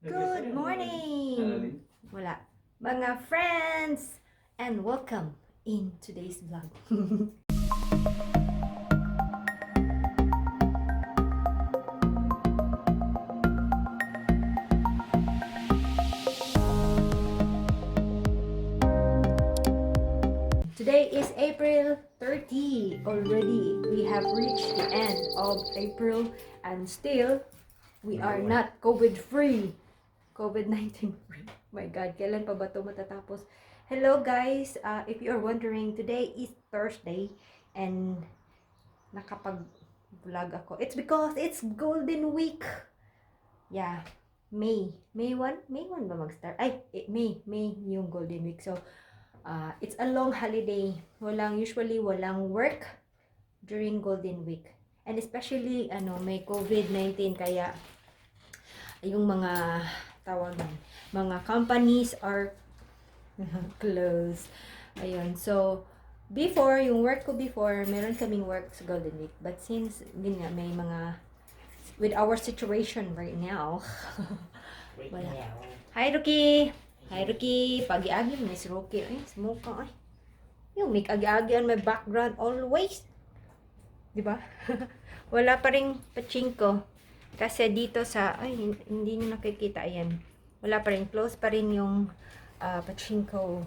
Good morning! Wala. Mga friends! And welcome in today's vlog. Today is April 30. Already, we have reached the end of April and still, we are not COVID-free. COVID-19 free. My God, kailan pa ba ito matatapos? Hello guys, if you are wondering, today is Thursday and nakapag-vlog ako. It's because it's Golden Week. Yeah, May 1? May 1 ba mag-start? Ay, May yung Golden Week. So, it's a long holiday. Usually walang work during Golden Week. And especially, may COVID-19 kaya yung mga mga companies are closed. Ayun. So, before, yung work ko before, meron kaming work sa Golden Week. But since, may mga, with our situation right now, wala. Hi, Ruki! Hi, Ruki! Pag-iagi mo, Miss Ruki. Ay, smoke ka, ay. Yung may agi-agi on my background always. Diba? Wala pa rin pachinko. Kasi dito sa, hindi nyo nakikita, ayan. Wala pa rin, close pa rin yung pachinko.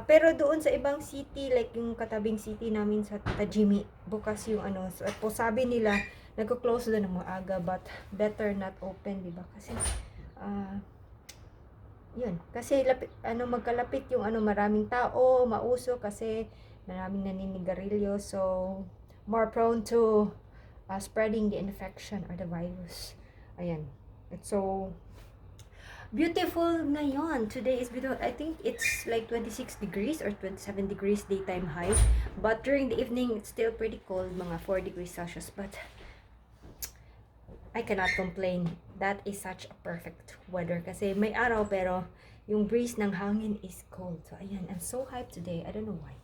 Pero doon sa ibang city, like yung katabing city namin sa Tajimi, bukas yung so, sabi nila, nagko-close doon ng mga aga, but better not open, diba? Kasi, yun. Kasi, magkalapit yung maraming tao, mauso, kasi maraming naninigarilyo, so, more prone to spreading the infection or the virus. Ayan. It's so beautiful ngayon. Today is beautiful. I think it's like 26 degrees or 27 degrees daytime high. But during the evening, it's still pretty cold. Mga 4 degrees Celsius. But I cannot complain. That is such a perfect weather. Kasi may araw pero yung breeze ng hangin is cold. So ayan. I'm so hyped today. I don't know why.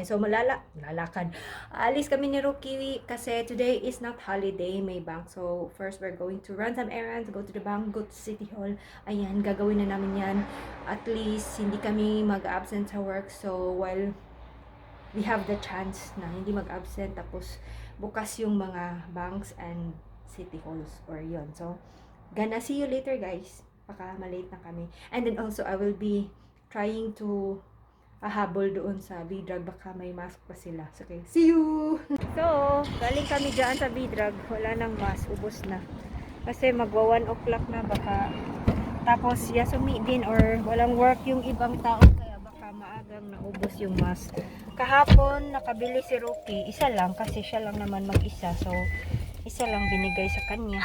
So, malalakad. Alis kami ni Ruki kasi today is not holiday, may bank. So, first we're going to run some errands, go to the bank, go to City Hall. Ayan, gagawin na namin yan. At least, hindi kami mag-absent sa work. So, while we have the chance na hindi mag-absent, tapos bukas yung mga banks and City Halls or yon. So, gonna see you later guys. Baka malate na kami. And then also, I will be trying to habol doon sa B-Drug, baka may mask pa sila. So, okay, see you! So, galing kami dyan sa B-Drug, wala nang mask, ubos na. Kasi magwa 1 o'clock na baka, tapos yasumi din or walang work yung ibang tao, kaya baka maagang naubos yung mask. Kahapon, nakabili si Ruki, isa lang, kasi siya lang naman mag-isa. So, isa lang binigay sa kanya.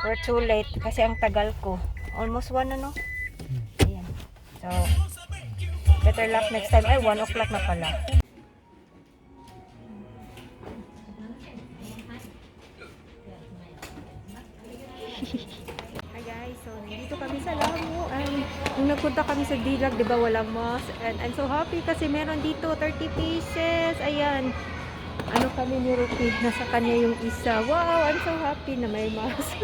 We're too late, kasi ang tagal ko. Almost 1 na, no? Ayan. So, better luck next time. Ay, 1 o'clock na pala. Hi guys, so dito kami sa Lamu. Nung nagpunta kami sa Dilag, di ba walang mask? And I'm so happy kasi meron dito 30 pieces. Ayan. Kami ni Ruki, nasa kanya yung isa. Wow, I'm so happy na may mask.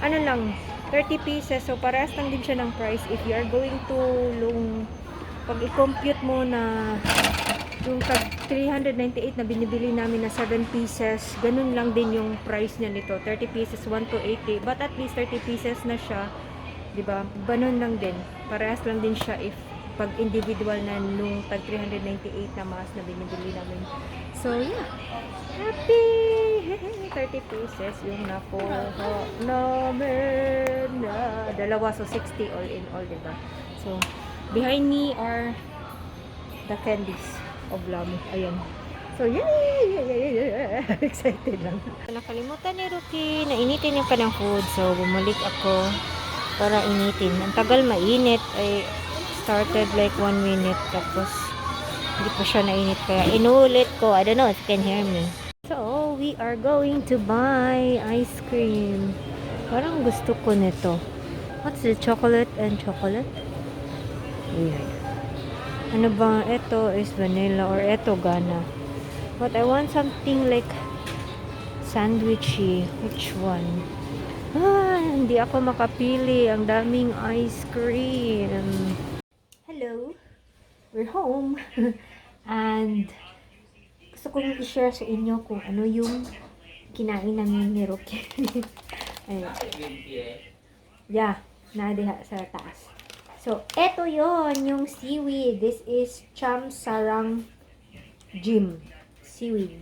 Lang, 30 pieces. So parehas lang din siya ng price. If you are going to pag i-compute mo na yung 398 na binibili namin na 7 pieces, ganun lang din yung price niya nito. 30 pieces, 1,280. But at least 30 pieces na siya. Diba? Ganun lang din. Parehas lang din siya if pag individual na nung tag 398 na mask na binibili namin. So, yeah. Happy! 30 pieces yung nakuha namin na dalawa. So, 60 all in all, diba? So, behind me are the candies of Lamu. Ayan. So, yay! Excited lang. Nakalimutan ni Ruki. Nainitin yung kanang food. So, bumalik ako para initin. Ang tagal mainit. I started like 1 minute. Tapos, hindi pa siya nainit. Kaya inulit ko. I don't know if you can hear me. So, we are going to buy ice cream. Parang gusto ko nito. What's the chocolate and chocolate? Weird. Ano ba? Ito is vanilla or ito gana. But I want something like sandwichy. Which one? Hindi ako makapili. Ang daming ice cream. Hello. We're home. And gusto kong i-share sa inyo kung ano yung kinain namin ni Rocky. Ayun. Yeah, nadiha sa taas. So, eto yon yung seaweed. This is Cham Sarang Jim. Seaweed.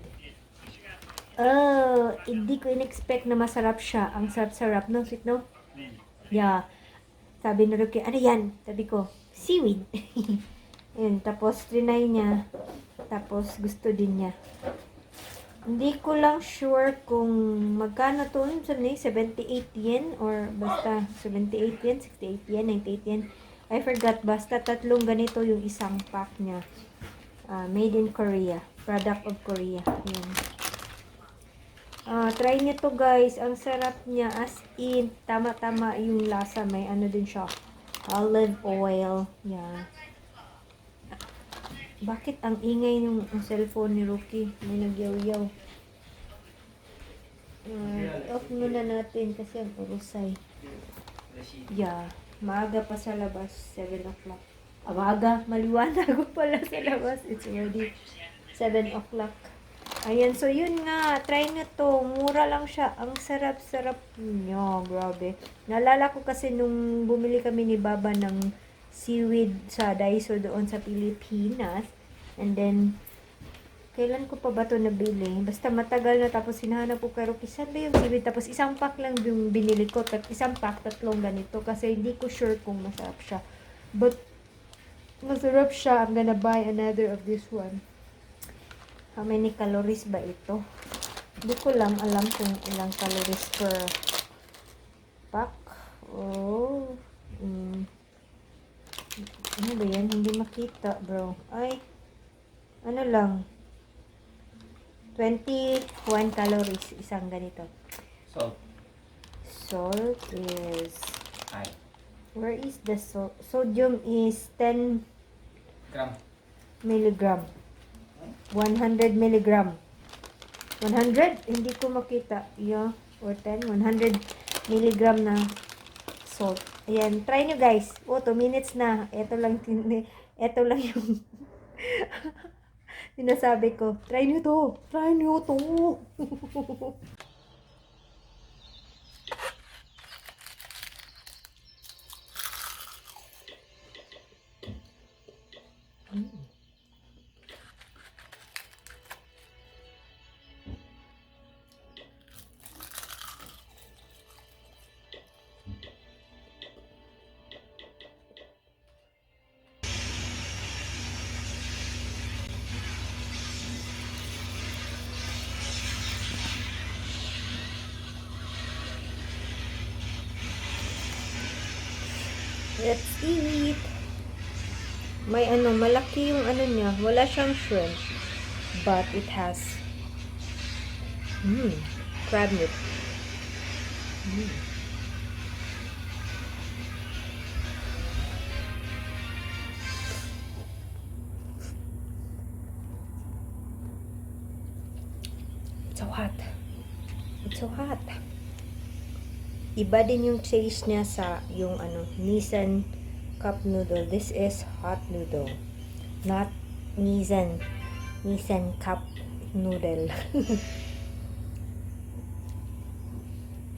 Oh, hindi ko in-expect na masarap siya. Ang sarap-sarap, no? Sweet, no? Yeah. Sabi na Rocky, ano yan? Sabi ko, seaweed. Ayun, tapos trinay niya. Tapos gusto din niya. Hindi ko lang sure kung magkano to. Sabi niya, 78 yen or basta 78 yen, 68 yen, 98 yen. I forgot. Basta tatlong ganito yung isang pack niya. Made in Korea. Product of Korea. Ayan. Try nyo to guys. Ang sarap niya. As in, tama-tama yung lasa. May ano din siya. Olive oil. Yeah. Bakit ang ingay ng cellphone ni Rocky? May nagyaw-yaw. Off muna natin kasi ang urusay. Yeah. Maaga pa sa labas. 7 o'clock. Maaga. Maliwanag ko pala sa labas. It's already 7 o'clock. Ayan, so yun nga, try nyo to. Mura lang siya. Ang sarap-sarap niya. Grabe. Naalala ko kasi nung bumili kami ni Baba ng seaweed sa Daiso doon sa Pilipinas. And then, kailan ko pa ba to nabili? Basta matagal na, tapos hinahanap ko kay Rocky, saan ba yung seaweed? Tapos isang pack lang yung binili ko. Isang pack, tatlong ganito. Kasi hindi ko sure kung masarap siya. But, masarap siya. I'm gonna buy another of this one. How many calories ba ito? Hindi ko lang alam kung ilang calories per pack. Oh. Ano ba yan? Hindi makita, bro. Ay. Ano lang. 21 calories. Isang ganito. Salt. Salt is... High. Where is the salt? Sodium is 10 Gram. milligram. 100 milligram. 100? Hindi ko makita. Yeah. Or 10. 100 milligram na salt. Ayan. Try nyo guys. 2 minutes na. Ito lang yung sinasabi ko. Try nyo to. Try nyo to. Let's eat. May malaki yung niya. Wala siyang shrimp. But it has crab meat. It's so hot. It's so hot. Iba din yung taste niya sa yung Nissan cup noodle. This is hot noodle. Not Nissan cup noodle.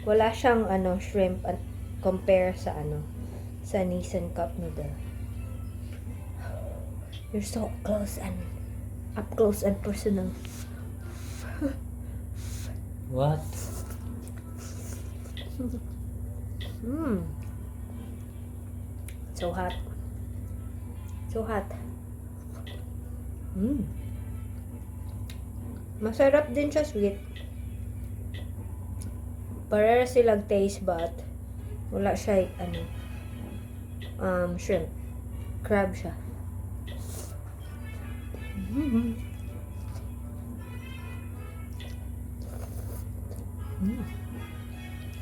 Wala siyang shrimp compare sa sa Nissan cup noodle. You're so close and up close and personal. What? So hot. So hot. Masarap din siya, sweet. Parehas silang taste, but wala siya shrimp. Crab siya.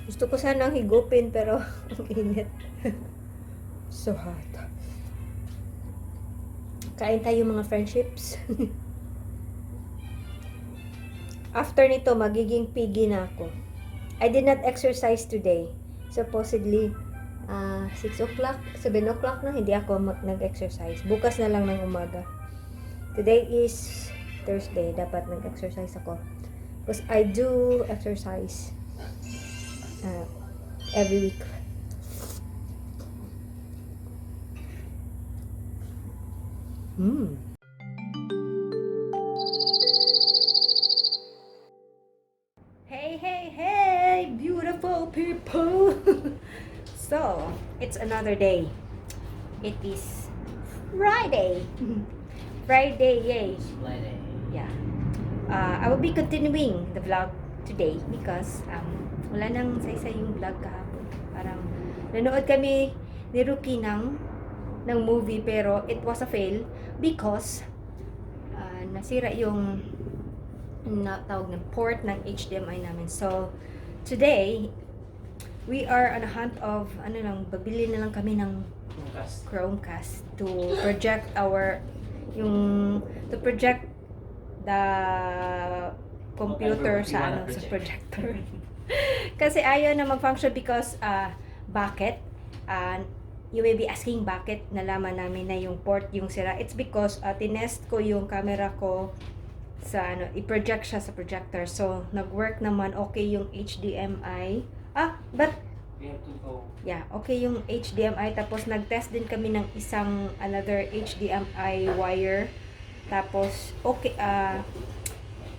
Gusto ko sanang higupin pero ang init. So hot. Kain tayo mga friendships. After nito, magiging piggy na ako. I did not exercise today supposedly 6 o'clock, 7 o'clock na, hindi ako nag-exercise. Bukas na lang ng umaga. Today is Thursday, dapat nag-exercise ako. Because I do exercise every week. Hey, beautiful people! So, it's another day. It is Friday. Friday, yay! Friday. Yeah. I will be continuing the vlog today because wala nang saysay yung vlog kahapon. Parang nanood kami ni Rookie ng movie pero it was a fail because nasira yung tawag ng port ng HDMI namin. So, today, we are on a hunt of, babili na lang kami ng Chromecast to project the computer sa projector. Kasi ayaw na mag-function because, bakit? You may be asking bakit nalaman namin na yung port yung sira. It's because tinest ko yung camera ko sa i-project siya sa projector. So, nag-work naman, okay yung HDMI. But We have to go. yeah, okay yung HDMI. Tapos, nag-test din kami ng another HDMI wire. Tapos, okay,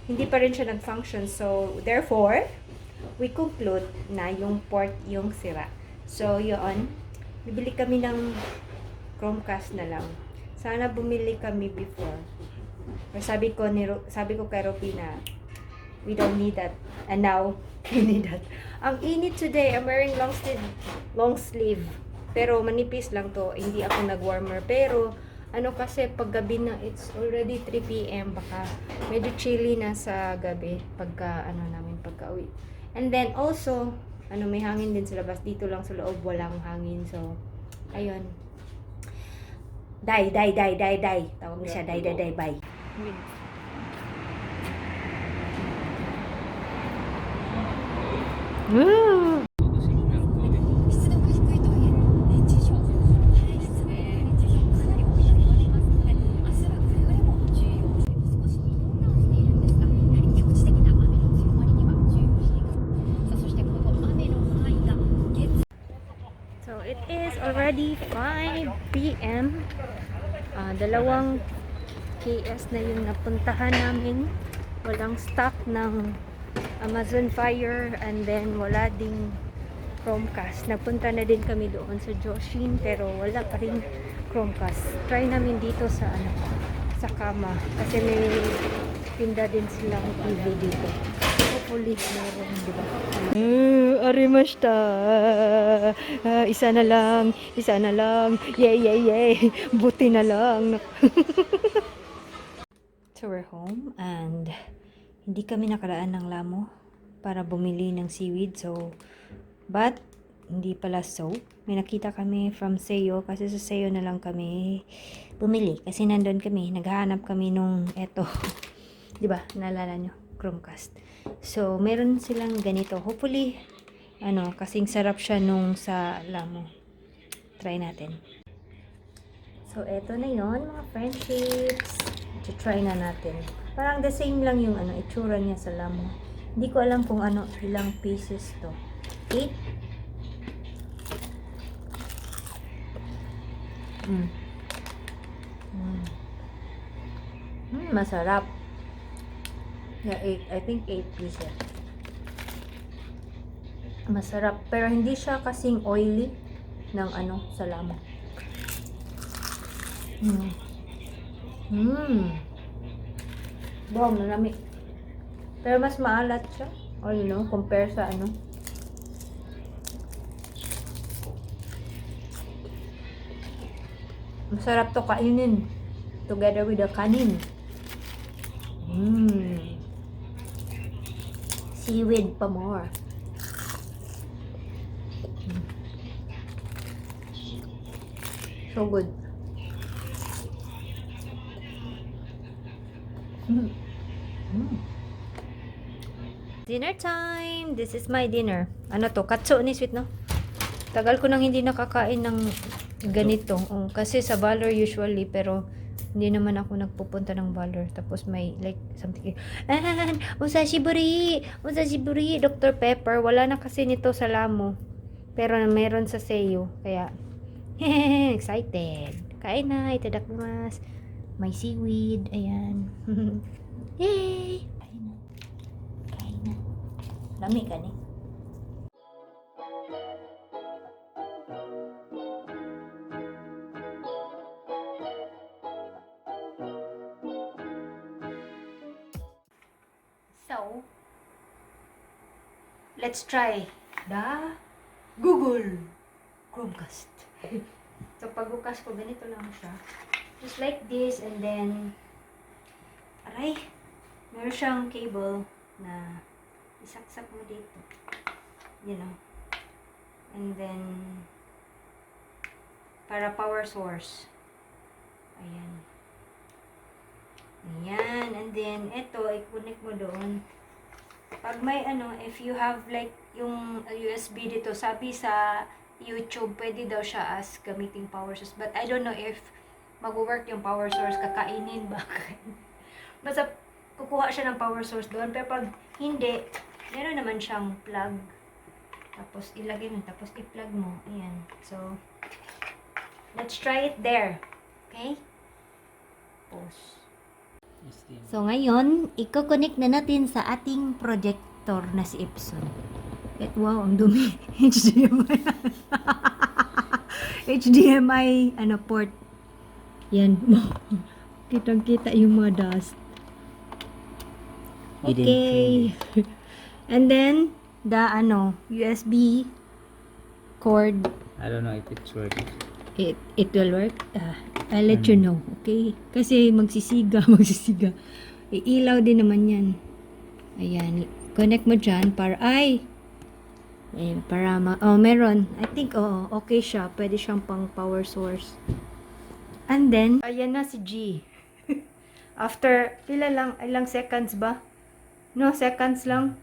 hindi pa rin siya nag-function. So, therefore, we conclude na yung port yung sira. So, yun. Bibili kami ng Chromecast na lang. Sana bumili kami before. Pero sabi ko kay Ropi na we don't need that. And now, we need that. Ang init today. I'm wearing long sleeve. Pero manipis lang to. Hindi ako nag-warmer. Pero, kasi paggabi na, it's already 3 p.m. Baka medyo chilly na sa gabi. Pagka uwi. And then also, may hangin din sa labas. Dito lang sa loob, walang hangin. So, ayun. Die. Tawag niya siya, die, bye. Woo! So it is already 5 p.m. Dalawang KS na yung napuntahan namin. Walang stock ng Amazon Fire and then wala ding Chromecast. Nagpunta na din kami doon sa Joshin pero wala pa rin Chromecast. Try namin dito sa kama kasi may tinda din silang TV dito. Hopefully meron, di ba? Arimashita. Isa na lang. Yay. Buti na lang. So we're home and hindi kami nakaraan ng Lamo para bumili ng seaweed. So, but hindi pala so. May nakita kami from Seo kasi sa Seo na lang kami bumili. Kasi nandun kami, naghahanap kami nung eto. Diba? Naalala nyo? Chromecast. So, meron silang ganito. Hopefully, kasing sarap siya nung sa Lamo. Try natin. So, eto na yon mga friendships. Try na natin. Parang the same lang yung itsura niya sa Lamo. Hindi ko alam kung ilang pieces to. 8? Masarap. Yeah, 8. I think 8 pieces. Masarap. Pero hindi siya kasing oily ng sa Lamo. Wow, marami. Pero mas maalat siya. Or compare sa Masarap to kainin. Together with the kanin. Seaweed pa more. So good. Dinner time! This is my dinner. Ano to? Katsu ni sweet, no? Tagal ko nang hindi nakakain ng ganito. Kasi sa Valor usually, pero hindi naman ako nagpupunta ng Valor. Tapos may like something. Usashiburi, Dr. Pepper. Wala na kasi nito sa Lamo. Pero meron sa Seiyo. Kaya, excited. Kain na, itadakimasu. May seaweed. Ayan. Yay! Kain na. Kain na. Lami ka ni. So, let's try the Google Chromecast. So, pagbukas ko, ganito lang siya. Just like this, and then, aray, meron siyang cable na isaksak mo dito. You know. And then, para power source. Ayan. Ayan. And then, ito, i-connect mo doon. Pag may if you have like yung USB dito, sabi sa YouTube, pwede daw siya as gamiting power source. But I don't know if mag-work yung power source, kakainin ba? Basta kukuha siya ng power source doon. Pero pag hindi, meron naman siyang plug. Tapos ilagay mo, tapos i-plug mo. Ayan. So, let's try it there. Okay? Pause. So ngayon, i-connect na natin sa ating projector na si Epson. Wow, ang dumi. HDMI. HDMI port. Yan. Kitang-kita yung mga dust. Okay. And then, the USB cord. I don't know if it's working. It will work. I'll let you know. Okay? Kasi magsisiga. Iilaw din naman yan. Ayan. Connect mo dyan para meron. I think, okay siya. Pwede siyang pang power source. And then, ayan na si G. After, ilang seconds ba? No, seconds lang.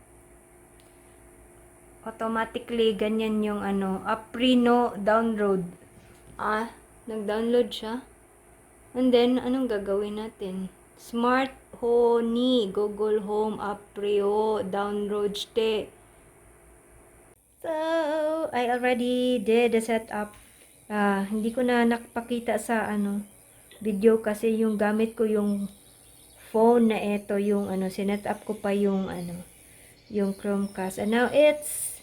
Automatically, ganyan yung Aprino download. Nag-download siya. And then, anong gagawin natin? Smart Honey, Google Home, Apreo, download ste. So, I already did the setup. Hindi ko na nakapakita sa video kasi yung gamit ko yung phone na ito, yung sinet up ko pa yung yung Chromecast. And now it's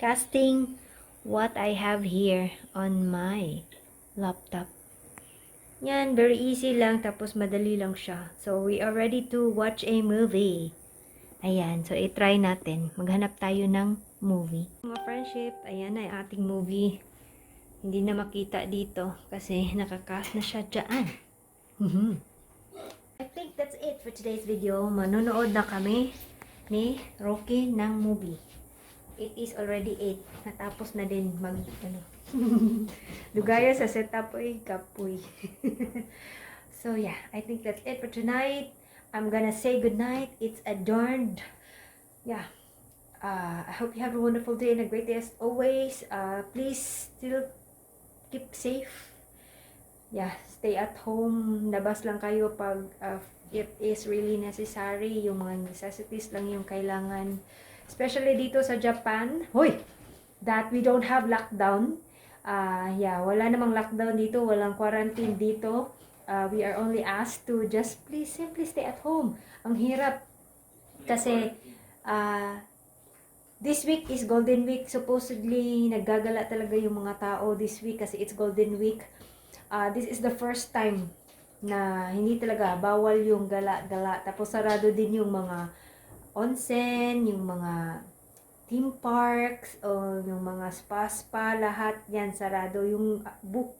casting what I have here on my laptop. Yan, very easy lang, tapos madali lang siya. So, we are ready to watch a movie. Ayan, so i-try natin. Maghanap tayo ng movie. Mga friendship, ayan na yung ating movie. Hindi na makita dito kasi nakakast na siya dyan. I think that's it for today's video. Manonood na kami ni Rocky ng movie. It is already 8. Natapos na din Lugaya sa setup kapoy. So yeah, I think that's it for tonight. I'm gonna say goodnight. It's adorned. Yeah. I hope you have a wonderful day and a great day as always. Please still keep safe. Yeah, stay at home. Labas lang kayo pag it is really necessary. Yung mga necessities lang yung kailangan. Especially dito sa Japan. That we don't have lockdown. Yeah, wala namang lockdown dito. Walang quarantine dito. We are only asked to just please simply stay at home. Ang hirap. Kasi, this week is Golden Week. Supposedly, naggagala talaga yung mga tao this week kasi it's Golden Week. This is the first time na hindi talaga bawal yung gala-gala. Tapos sarado din yung mga onsen, yung mga theme parks, o yung mga spa, lahat yan sarado. Yung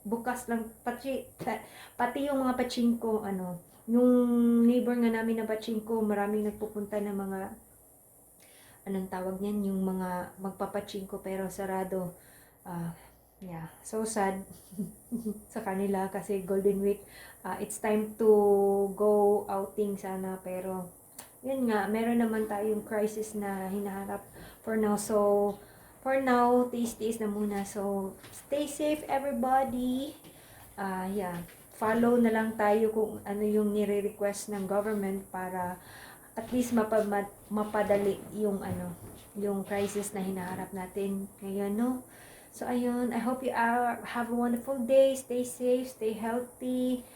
bukas lang, pati yung mga pachinko, yung neighbor nga namin na pachinko, maraming nagpupunta ng mga, anong tawag niyan, yung mga magpapachinko pero sarado. Yeah, so sad sa kanila kasi Golden Week. It's time to go outing sana, pero yun nga, meron naman tayong crisis na hinaharap for now. So, for now, tiis-tiis na muna. So, stay safe everybody. Yeah, follow na lang tayo kung ano yung nire-request ng government para at least mapadali yung yung crisis na hinaharap natin ngayon, no? So, ayun, I hope you have a wonderful day. Stay safe, stay healthy.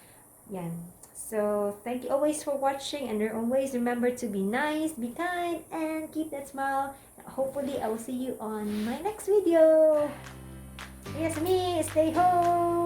Yan. So, thank you always for watching, and always remember to be nice, be kind, and keep that smile. Hopefully, I will see you on my next video. Yes, me, stay home.